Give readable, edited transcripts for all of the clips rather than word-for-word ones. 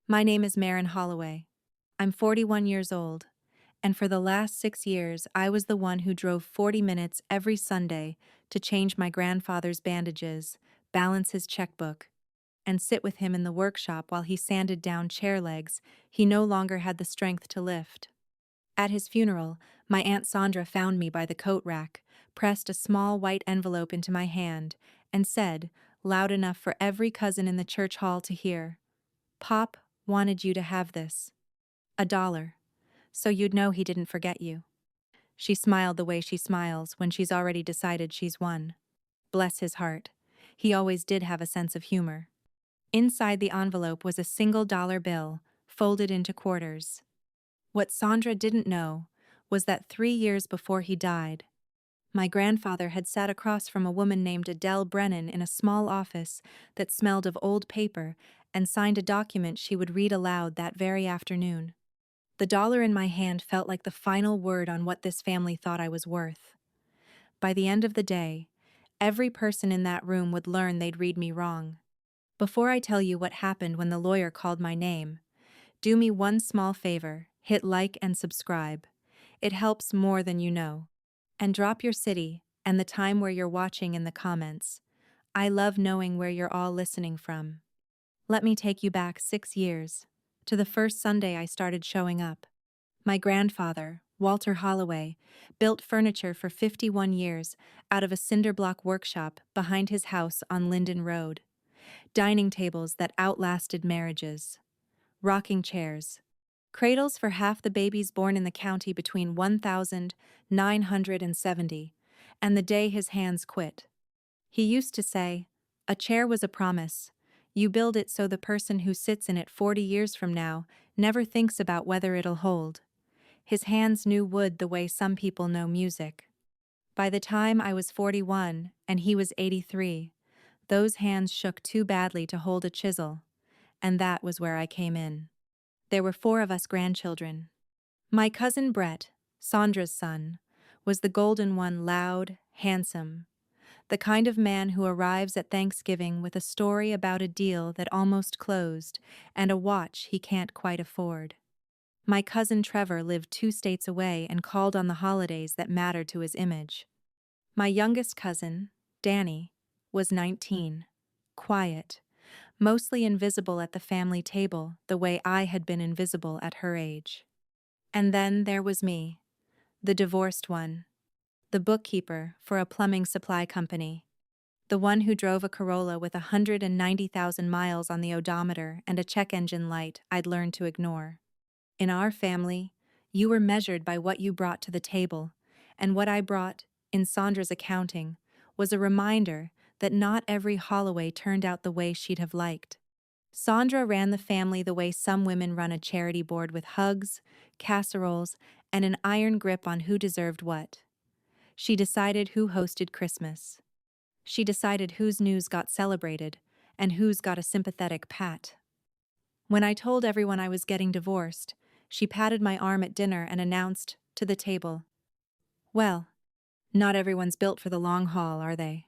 My name is Marin Holloway. I'm 41 years old, and for the last 6 years, I was the one who drove 40 minutes every Sunday to change my grandfather's bandages, balance his checkbook, and sit with him in the workshop while he sanded down chair legs he no longer had the strength to lift. At his funeral, my Aunt Sondra found me by the coat rack, pressed a small white envelope into my hand, and said, loud enough for every cousin in the church hall to hear, "Pop wanted you to have this. $1. So you'd know he didn't forget you." She smiled the way she smiles when she's already decided she's won. Bless his heart. He always did have a sense of humor. Inside the envelope was a single dollar bill, folded into quarters. What Sondra didn't know was that 3 years before he died, my grandfather had sat across from a woman named Adele Brennan in a small office that smelled of old paper and signed a document she would read aloud that very afternoon. The dollar in my hand felt like the final word on what this family thought I was worth. By the end of the day, every person in that room would learn they'd read me wrong. Before I tell you what happened when the lawyer called my name, do me one small favor: hit like and subscribe. It helps more than you know. And drop your city and the time where you're watching in the comments. I love knowing where you're all listening from. Let me take you back 6 years, to the first Sunday I started showing up. My grandfather, Walter Holloway, built furniture for 51 years out of a cinder block workshop behind his house on Linden Road. Dining tables that outlasted marriages. Rocking chairs. Cradles for half the babies born in the county between 1970 and the day his hands quit. He used to say, "A chair was a promise. You build it so the person who sits in it 40 years from now never thinks about whether it'll hold." His hands knew wood the way some people know music. By the time I was 41 and he was 83, those hands shook too badly to hold a chisel, and that was where I came in. There were 4 of us grandchildren. My cousin Brett, Sondra's son, was the golden one, loud, handsome, the kind of man who arrives at Thanksgiving with a story about a deal that almost closed and a watch he can't quite afford. My cousin Trevor lived 2 states away and called on the holidays that mattered to his image. My youngest cousin, Danny, was 19, quiet, mostly invisible at the family table the way I had been invisible at her age. And then there was me, the divorced one, the bookkeeper for a plumbing supply company, the one who drove a Corolla with 190,000 miles on the odometer and a check engine light I'd learned to ignore. In our family, you were measured by what you brought to the table, and what I brought, in Sondra's accounting, was a reminder that not every Holloway turned out the way she'd have liked. Sondra ran the family the way some women run a charity board, with hugs, casseroles, and an iron grip on who deserved what. She decided who hosted Christmas. She decided whose news got celebrated and whose got a sympathetic pat. When I told everyone I was getting divorced, she patted my arm at dinner and announced, to the table, "Well, not everyone's built for the long haul, are they?"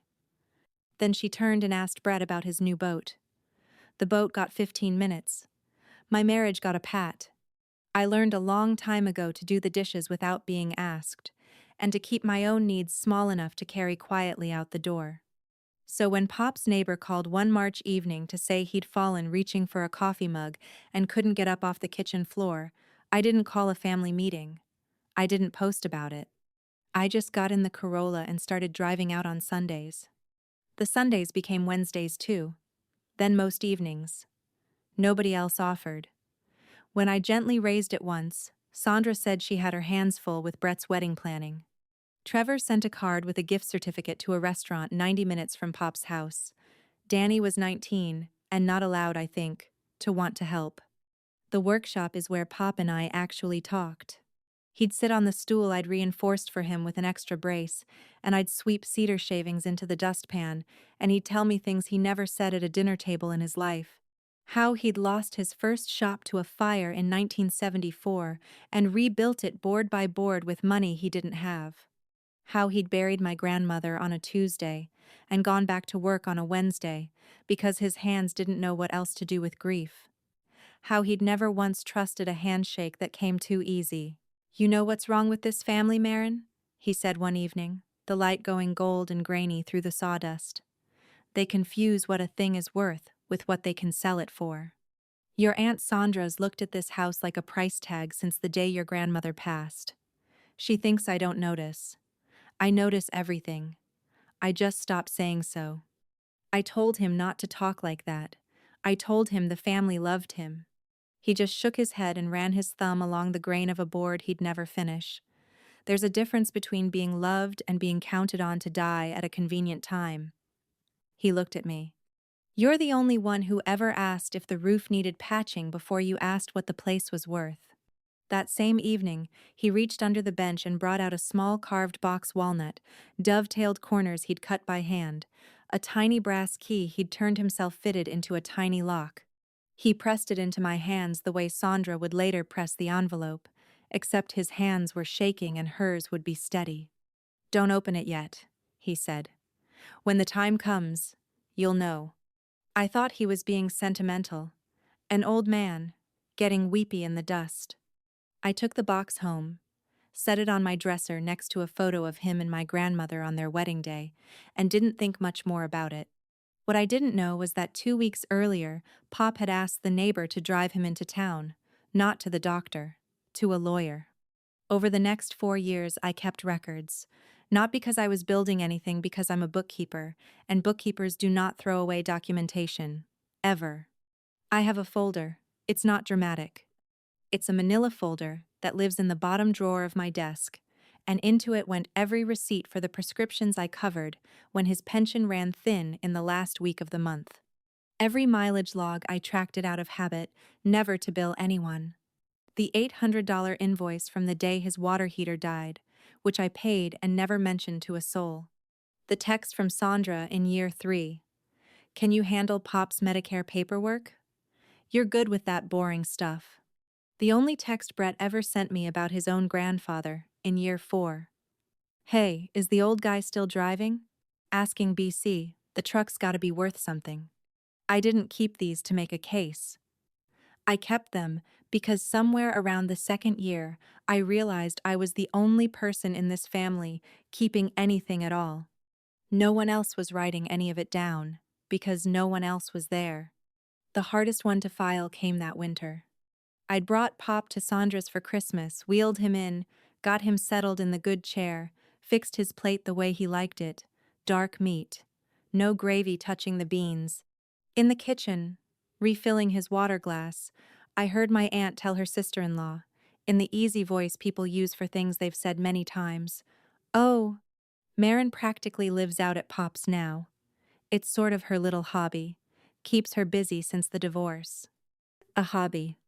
Then she turned and asked Brett about his new boat. The boat got 15 minutes. My marriage got a pat. I learned a long time ago to do the dishes without being asked, and to keep my own needs small enough to carry quietly out the door. So when Pop's neighbor called one March evening to say he'd fallen reaching for a coffee mug and couldn't get up off the kitchen floor, I didn't call a family meeting. I didn't post about it. I just got in the Corolla and started driving out on Sundays. The Sundays became Wednesdays too, then most evenings. Nobody else offered. When I gently raised it once, Sondra said she had her hands full with Brett's wedding planning. Trevor sent a card with a gift certificate to a restaurant 90 minutes from Pop's house. Danny was 19, and not allowed, I think, to want to help. The workshop is where Pop and I actually talked. He'd sit on the stool I'd reinforced for him with an extra brace, and I'd sweep cedar shavings into the dustpan, and he'd tell me things he never said at a dinner table in his life. How he'd lost his first shop to a fire in 1974 and rebuilt it board by board with money he didn't have. How he'd buried my grandmother on a Tuesday and gone back to work on a Wednesday because his hands didn't know what else to do with grief. how he'd never once trusted a handshake that came too easy. "You know what's wrong with this family, Marin?" he said one evening, the light going gold and grainy through the sawdust. "They confuse what a thing is worth with what they can sell it for. Your Aunt Sondra's looked at this house like a price tag since the day your grandmother passed. She thinks I don't notice. I notice everything. I just stopped saying so. I told him not to talk like that. I told him the family loved him." He just shook his head and ran his thumb along the grain of a board he'd never finish. "There's a difference between being loved and being counted on to die at a convenient time." He looked at me. "You're the only one who ever asked if the roof needed patching before you asked what the place was worth." That same evening, he reached under the bench and brought out a small carved box walnut, dovetailed corners he'd cut by hand, a tiny brass key he'd turned himself fitted into a tiny lock. He pressed it into my hands the way Sondra would later press the envelope, except his hands were shaking and hers would be steady. "Don't open it yet," he said. "When the time comes, you'll know." I thought he was being sentimental. An old man, getting weepy in the dust. I took the box home, set it on my dresser next to a photo of him and my grandmother on their wedding day, and didn't think much more about it. What I didn't know was that 2 weeks earlier, Pop had asked the neighbor to drive him into town, not to the doctor, to a lawyer. Over the next 4 years, I kept records. Not because I was building anything, because I'm a bookkeeper, and bookkeepers do not throw away documentation. Ever. I have a folder. It's not dramatic. It's a manila folder that lives in the bottom drawer of my desk, and into it went every receipt for the prescriptions I covered when his pension ran thin in the last week of the month. Every mileage log I tracked it out of habit, never to bill anyone. The $800 invoice from the day his water heater died, which I paid and never mentioned to a soul. The text from Sondra in year 3. "Can you handle Pop's Medicare paperwork? You're good with that boring stuff." The only text Brett ever sent me about his own grandfather, in year 4. "Hey, is the old guy still driving? Asking BC, the truck's gotta be worth something." I didn't keep these to make a case. I kept them because somewhere around the second year, I realized I was the only person in this family keeping anything at all. No one else was writing any of it down, because no one else was there. The hardest one to file came that winter. I'd brought Pop to Sondra's for Christmas, wheeled him in, got him settled in the good chair, fixed his plate the way he liked it, dark meat, no gravy touching the beans. In the kitchen, refilling his water glass, I heard my aunt tell her sister-in-law, in the easy voice people use for things they've said many times, "Oh, Marin practically lives out at Pop's now. It's sort of her little hobby. Keeps her busy since the divorce." A hobby.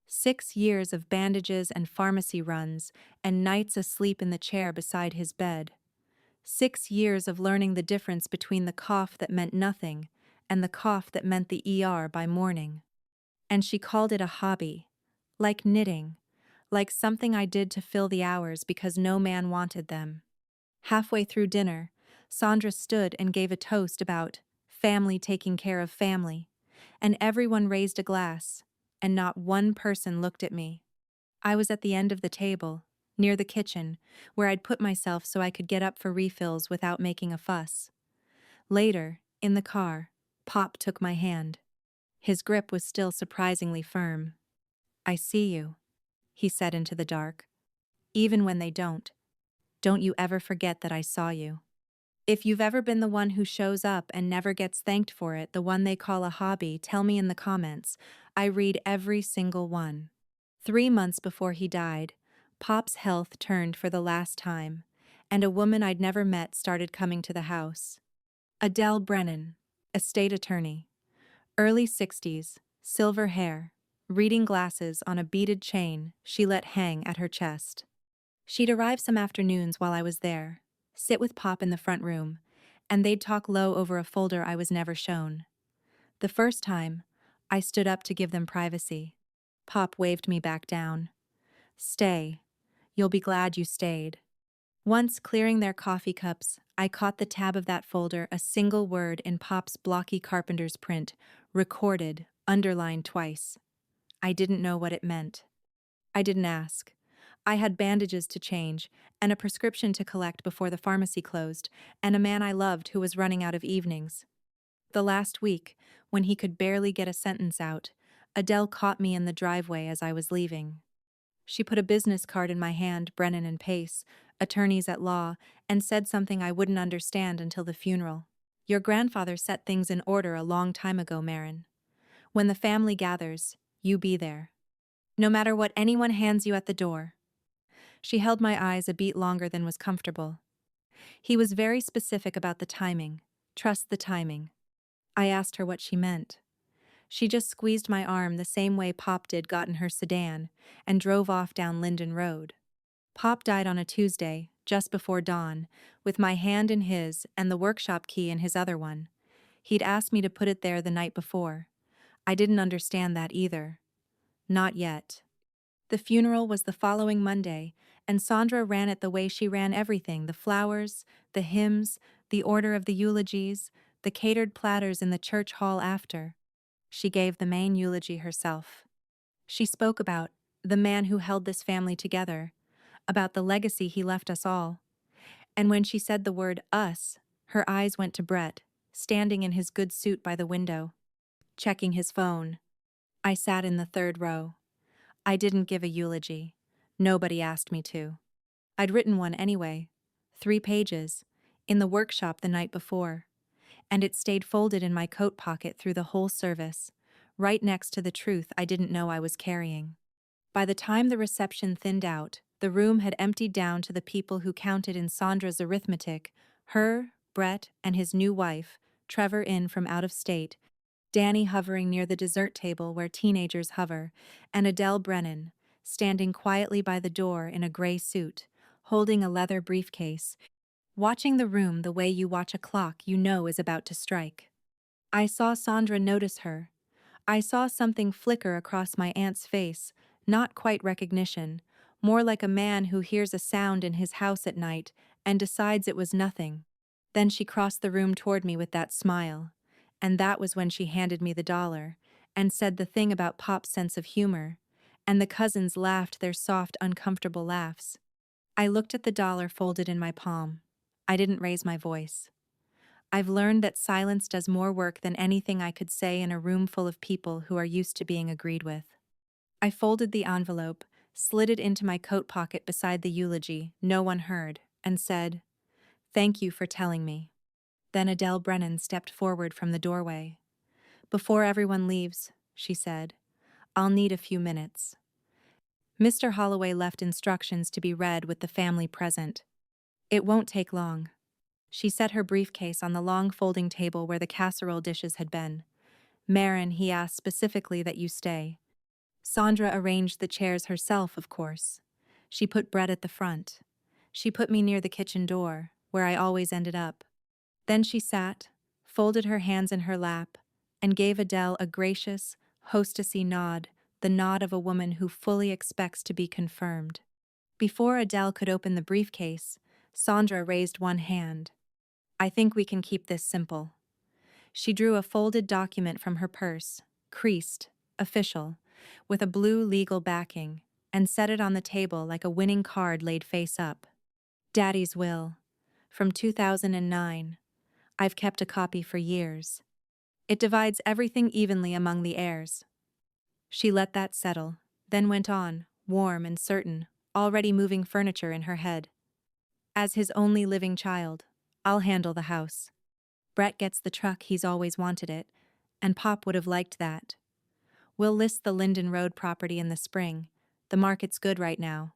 6 years of bandages and pharmacy runs, and nights asleep in the chair beside his bed. 6 years of learning the difference between the cough that meant nothing and the cough that meant the ER by morning. And she called it a hobby. Like knitting. Like something I did to fill the hours because no man wanted them. Halfway through dinner, Sondra stood and gave a toast about family taking care of family, and everyone raised a glass, and not one person looked at me. I was at the end of the table, near the kitchen, where I'd put myself so I could get up for refills without making a fuss. Later, in the car, Pop took my hand. His grip was still surprisingly firm. "I see you," he said into the dark. "Even when they don't. Don't you ever forget that I saw you." If you've ever been the one who shows up and never gets thanked for it, the one they call a hobby, tell me in the comments. I read every single one. 3 months before he died, Pop's health turned for the last time, and a woman I'd never met started coming to the house. Adele Brennan, estate attorney. Early 60s, silver hair, reading glasses on a beaded chain she let hang at her chest. She'd arrive some afternoons while I was there, sit with Pop in the front room, and they'd talk low over a folder I was never shown. The first time, I stood up to give them privacy. Pop waved me back down. "Stay. You'll be glad you stayed." Once clearing their coffee cups, I caught the tab of that folder, a single word in Pop's blocky carpenter's print, recorded, underlined twice. I didn't know what it meant. I didn't ask. I had bandages to change, and a prescription to collect before the pharmacy closed, and a man I loved who was running out of evenings. The last week, when he could barely get a sentence out, Adele caught me in the driveway as I was leaving. She put a business card in my hand, Brennan and Pace, attorneys at law, and said something I wouldn't understand until the funeral. Your grandfather set things in order a long time ago, Marin. When the family gathers, you be there. No matter what anyone hands you at the door. She held my eyes a beat longer than was comfortable. He was very specific about the timing. Trust the timing. I asked her what she meant. She just squeezed my arm the same way Pop did got in her sedan, and drove off down Linden Road. Pop died on a Tuesday, just before dawn, with my hand in his and the workshop key in his other one. He'd asked me to put it there the night before. I didn't understand that either. Not yet. The funeral was the following Monday, and Sondra ran it the way she ran everything: the flowers, the hymns, the order of the eulogies, the catered platters in the church hall after. She gave the main eulogy herself. She spoke about the man who held this family together, about the legacy he left us all. And when she said the word us, her eyes went to Brett, standing in his good suit by the window, checking his phone. I sat in the third row. I didn't give a eulogy. Nobody asked me to. I'd written one anyway, 3 pages, in the workshop the night before, and it stayed folded in my coat pocket through the whole service, right next to the truth I didn't know I was carrying. By the time the reception thinned out, the room had emptied down to the people who counted in Sondra's arithmetic: her, Brett, and his new wife, Trevor in from out of state, Danny hovering near the dessert table where teenagers hover, and Adele Brennan, standing quietly by the door in a gray suit, holding a leather briefcase, watching the room the way you watch a clock you know is about to strike. I saw Sondra notice her. I saw something flicker across my aunt's face, not quite recognition, more like a man who hears a sound in his house at night and decides it was nothing. Then she crossed the room toward me with that smile, and that was when she handed me the dollar, and said the thing about Pop's sense of humor, and the cousins laughed their soft, uncomfortable laughs. I looked at the dollar folded in my palm. I didn't raise my voice. I've learned that silence does more work than anything I could say in a room full of people who are used to being agreed with. I folded the envelope, slid it into my coat pocket beside the eulogy no one heard, and said, "Thank you for telling me." Then Adele Brennan stepped forward from the doorway. "Before everyone leaves," she said, "I'll need a few minutes." Mr. Holloway left instructions to be read with the family present. "It won't take long." She set her briefcase on the long folding table where the casserole dishes had been. "Marin, he asked specifically that you stay." Sondra arranged the chairs herself, of course. She put Brett at the front. She put me near the kitchen door, where I always ended up. Then she sat, folded her hands in her lap, and gave Adele a gracious, hostessy nod, the nod of a woman who fully expects to be confirmed. Before Adele could open the briefcase, Sondra raised one hand. "I think we can keep this simple." She drew a folded document from her purse, creased, official, with a blue legal backing, and set it on the table like a winning card laid face up. "Daddy's will. From 2009. I've kept a copy for years. It divides everything evenly among the heirs." She let that settle, then went on, warm and certain, already moving furniture in her head. "As his only living child, I'll handle the house. Brett gets the truck, he's always wanted it, and Pop would have liked that. We'll list the Linden Road property in the spring. The market's good right now.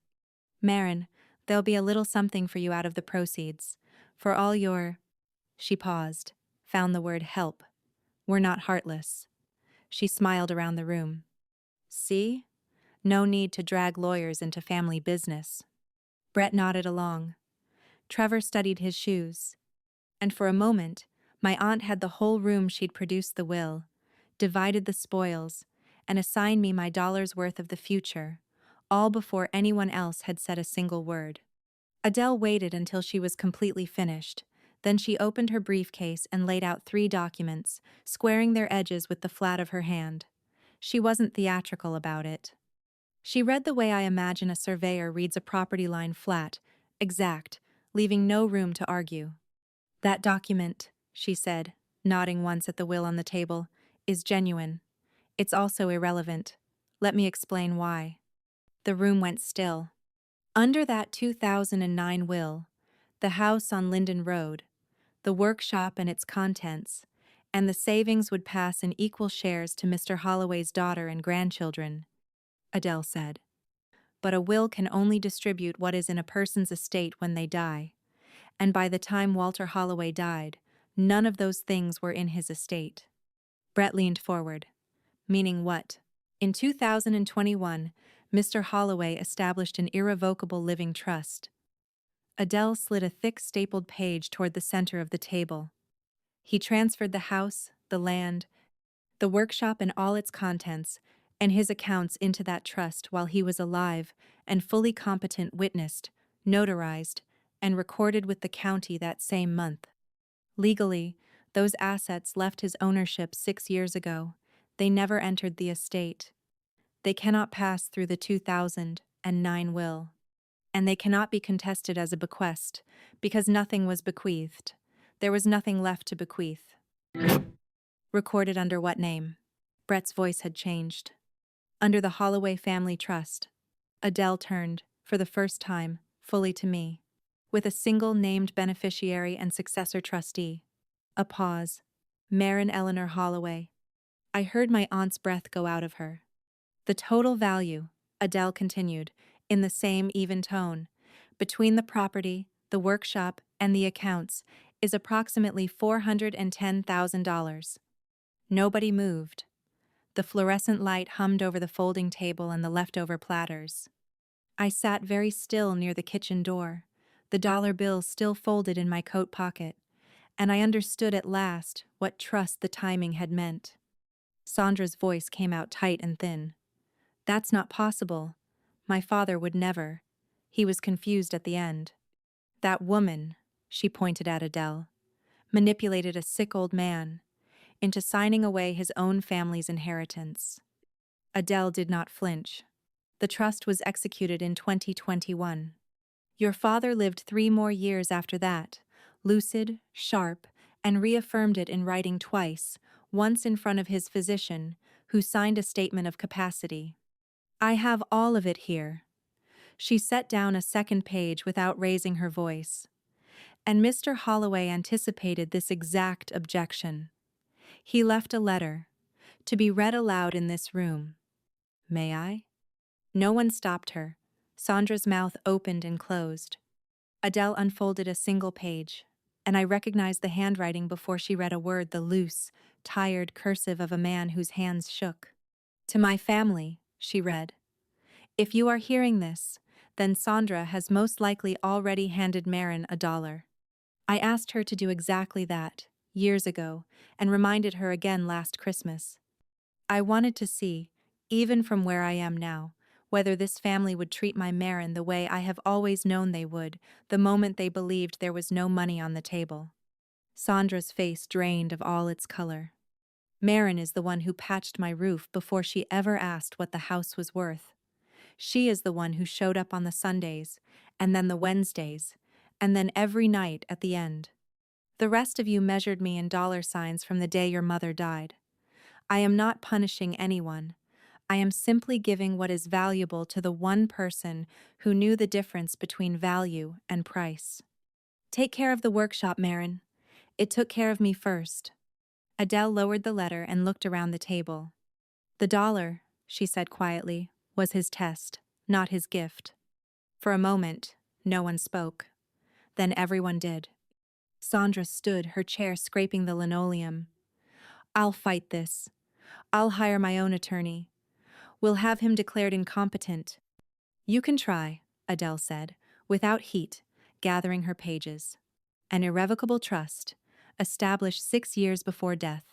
Marin, there'll be a little something for you out of the proceeds. For all your—" She paused, found the word help. "We're not heartless." She smiled around the room. "See? No need to drag lawyers into family business." Brett nodded along. Trevor studied his shoes. And for a moment, my aunt had the whole room. She'd produced the will, divided the spoils, and assigned me my dollar's worth of the future, all before anyone else had said a single word. Adele waited until she was completely finished. Then she opened her briefcase and laid out 3 documents, squaring their edges with the flat of her hand. She wasn't theatrical about it. She read the way I imagine a surveyor reads a property line flat, exact, leaving no room to argue. That document, she said, nodding once at the will on the table, is genuine. It's also irrelevant. Let me explain why. The room went still. Under that 2009 will, the house on Linden Road, the workshop and its contents, and the savings would pass in equal shares to Mr. Holloway's daughter and grandchildren, Adele said. But a will can only distribute what is in a person's estate when they die, and by the time Walter Holloway died, none of those things were in his estate. Brett leaned forward. Meaning what? In 2021, Mr. Holloway established an irrevocable living trust. Adele slid a thick stapled page toward the center of the table. He transferred the house, the land, the workshop and all its contents, and his accounts into that trust while he was alive and fully competent witnessed, notarized, and recorded with the county that same month. Legally, those assets left his ownership 6 years ago. They never entered the estate. They cannot pass through the 2009 will. And they cannot be contested as a bequest, because nothing was bequeathed. There was nothing left to bequeath. Recorded under what name? Brett's voice had changed. Under the Holloway Family Trust. Adele turned, for the first time, fully to me, with a single named beneficiary and successor trustee. A pause. Marin Eleanor Holloway. I heard my aunt's breath go out of her. The total value, Adele continued, in the same even tone, between the property, the workshop, and the accounts, is approximately $410,000. Nobody moved. The fluorescent light hummed over the folding table and the leftover platters. I sat very still near the kitchen door, the dollar bill still folded in my coat pocket, and I understood at last what trust the timing had meant. Sondra's voice came out tight and thin. That's not possible. My father would never. He was confused at the end. That woman, she pointed at Adele, manipulated a sick old man into signing away his own family's inheritance. Adele did not flinch. The trust was executed in 2021. Your father lived 3 more years after that, lucid, sharp, and reaffirmed it in writing twice, once in front of his physician, who signed a statement of capacity. I have all of it here. She set down a second page without raising her voice. And Mr. Holloway anticipated this exact objection. He left a letter, to be read aloud in this room. May I? No one stopped her. Sondra's mouth opened and closed. Adele unfolded a single page, and I recognized the handwriting before she read a word, the loose, tired cursive of a man whose hands shook. To my family, she read. If you are hearing this, then Sondra has most likely already handed Marin $1. I asked her to do exactly that, years ago, and reminded her again last Christmas. I wanted to see, even from where I am now, whether this family would treat my Marin the way I have always known they would, the moment they believed there was no money on the table. Sondra's face drained of all its color. Marin is the one who patched my roof before she ever asked what the house was worth. She is the one who showed up on the Sundays, and then the Wednesdays, and then every night at the end. The rest of you measured me in dollar signs from the day your mother died. I am not punishing anyone. I am simply giving what is valuable to the one person who knew the difference between value and price. Take care of the workshop, Marin. It took care of me first. Adele lowered the letter and looked around the table. The $1, she said quietly, was his test, not his gift. For a moment, no one spoke. Then everyone did. Sondra stood, her chair scraping the linoleum. I'll fight this. I'll hire my own attorney. We'll have him declared incompetent. You can try, Adele said, without heat, gathering her pages. An irrevocable trust, established 6 years before death,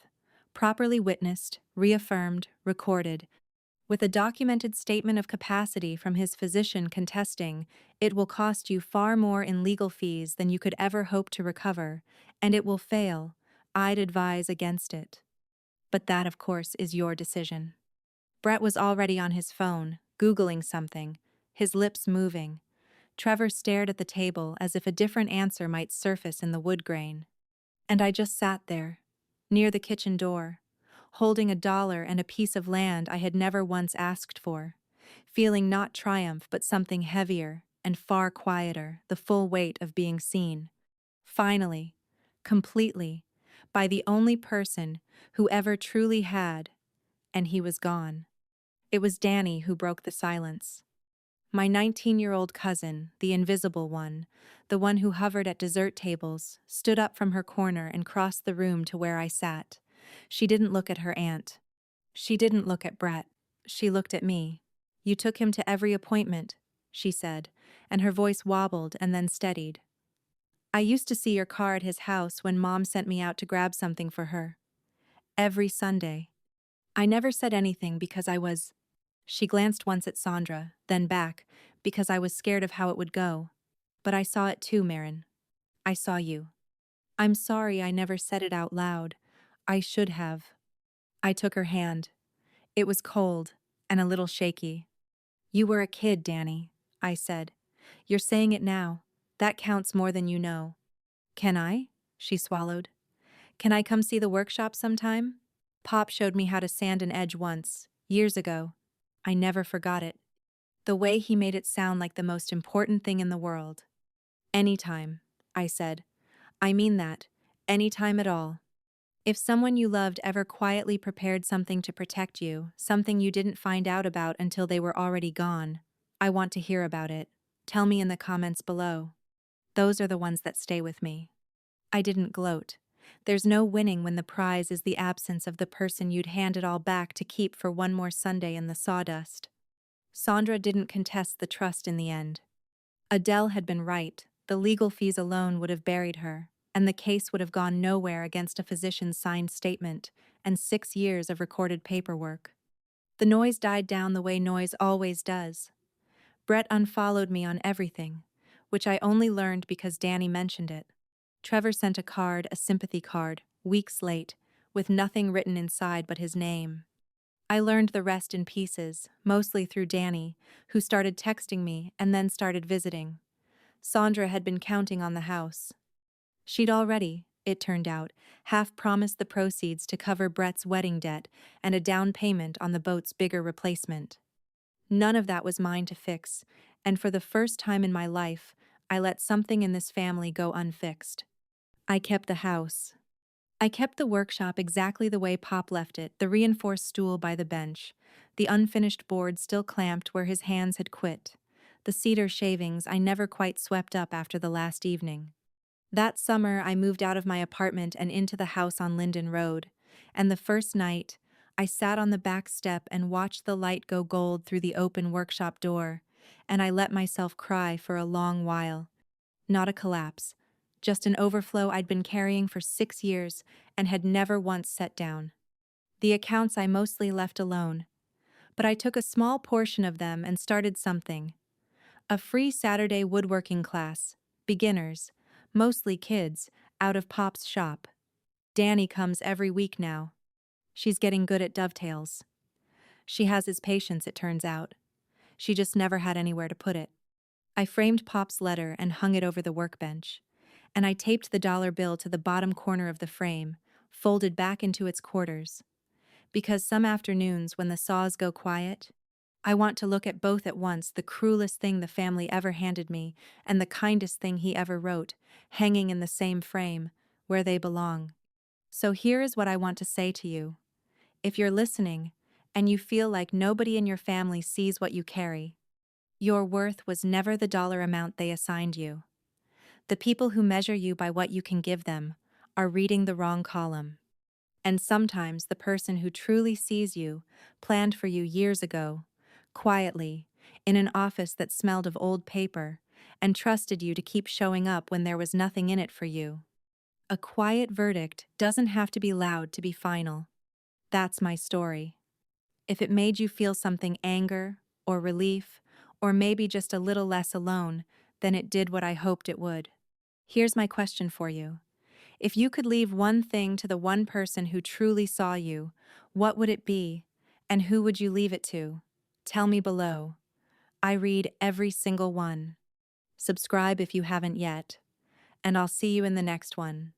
properly witnessed, reaffirmed, recorded, with a documented statement of capacity from his physician contesting, it will cost you far more in legal fees than you could ever hope to recover, and it will fail. I'd advise against it. But that, of course, is your decision. Brett was already on his phone, Googling something, his lips moving. Trevor stared at the table as if a different answer might surface in the wood grain. And I just sat there, near the kitchen door, holding $1 and a piece of land I had never once asked for, feeling not triumph but something heavier and far quieter, the full weight of being seen. Finally, completely, by the only person who ever truly had, and he was gone. It was Danny who broke the silence. My 19-year-old cousin, the invisible one, the one who hovered at dessert tables, stood up from her corner and crossed the room to where I sat. She didn't look at her aunt. She didn't look at Brett. She looked at me. "You took him to every appointment," she said, and her voice wobbled and then steadied. "I used to see your car at his house when Mom sent me out to grab something for her. Every Sunday." I never said anything because I was... She glanced once at Sondra, then back, because I was scared of how it would go. "But I saw it too, Marin. I saw you. I'm sorry I never said it out loud. I should have." I took her hand. It was cold, and a little shaky. "You were a kid, Danny," I said. "You're saying it now. That counts more than you know." "Can I?" She swallowed. "Can I come see the workshop sometime? Pop showed me how to sand an edge once, years ago. I never forgot it. The way he made it sound like the most important thing in the world." "Anytime," I said. "I mean that. Anytime at all. If someone you loved ever quietly prepared something to protect you, something you didn't find out about until they were already gone, I want to hear about it. Tell me in the comments below. Those are the ones that stay with me." I didn't gloat. There's no winning when the prize is the absence of the person you'd hand it all back to keep for one more Sunday in the sawdust. Sondra didn't contest the trust in the end. Adele had been right. The legal fees alone would have buried her, and the case would have gone nowhere against a physician's signed statement and 6 years of recorded paperwork. The noise died down the way noise always does. Brett unfollowed me on everything, which I only learned because Danny mentioned it. Trevor sent a card, a sympathy card, weeks late, with nothing written inside but his name. I learned the rest in pieces, mostly through Danny, who started texting me and then started visiting. Sondra had been counting on the house. She'd already, it turned out, half promised the proceeds to cover Brett's wedding debt and a down payment on the boat's bigger replacement. None of that was mine to fix, and for the first time in my life, I let something in this family go unfixed. I kept the house. I kept the workshop exactly the way Pop left it, the reinforced stool by the bench, the unfinished board still clamped where his hands had quit, the cedar shavings I never quite swept up after the last evening. That summer, I moved out of my apartment and into the house on Linden Road, and the first night, I sat on the back step and watched the light go gold through the open workshop door, and I let myself cry for a long while. Not a collapse. Just an overflow I'd been carrying for 6 years and had never once set down. The accounts I mostly left alone, but I took a small portion of them and started something. A free Saturday woodworking class, beginners, mostly kids, out of Pop's shop. Danny comes every week now. She's getting good at dovetails. She has his patience, it turns out. She just never had anywhere to put it. I framed Pop's letter and hung it over the workbench, and I taped the dollar bill to the bottom corner of the frame, folded back into its quarters. Because some afternoons when the saws go quiet, I want to look at both at once, the cruelest thing the family ever handed me and the kindest thing he ever wrote, hanging in the same frame, where they belong. So here is what I want to say to you. If you're listening, and you feel like nobody in your family sees what you carry, your worth was never the dollar amount they assigned you. The people who measure you by what you can give them are reading the wrong column. And sometimes the person who truly sees you planned for you years ago, quietly, in an office that smelled of old paper, and trusted you to keep showing up when there was nothing in it for you. A quiet verdict doesn't have to be loud to be final. That's my story. If it made you feel something, anger, or relief, or maybe just a little less alone, then it did what I hoped it would. Here's my question for you. If you could leave one thing to the one person who truly saw you, what would it be, And who would you leave it to? Tell me below. I read every single one. Subscribe if you haven't yet, and I'll see you in the next one.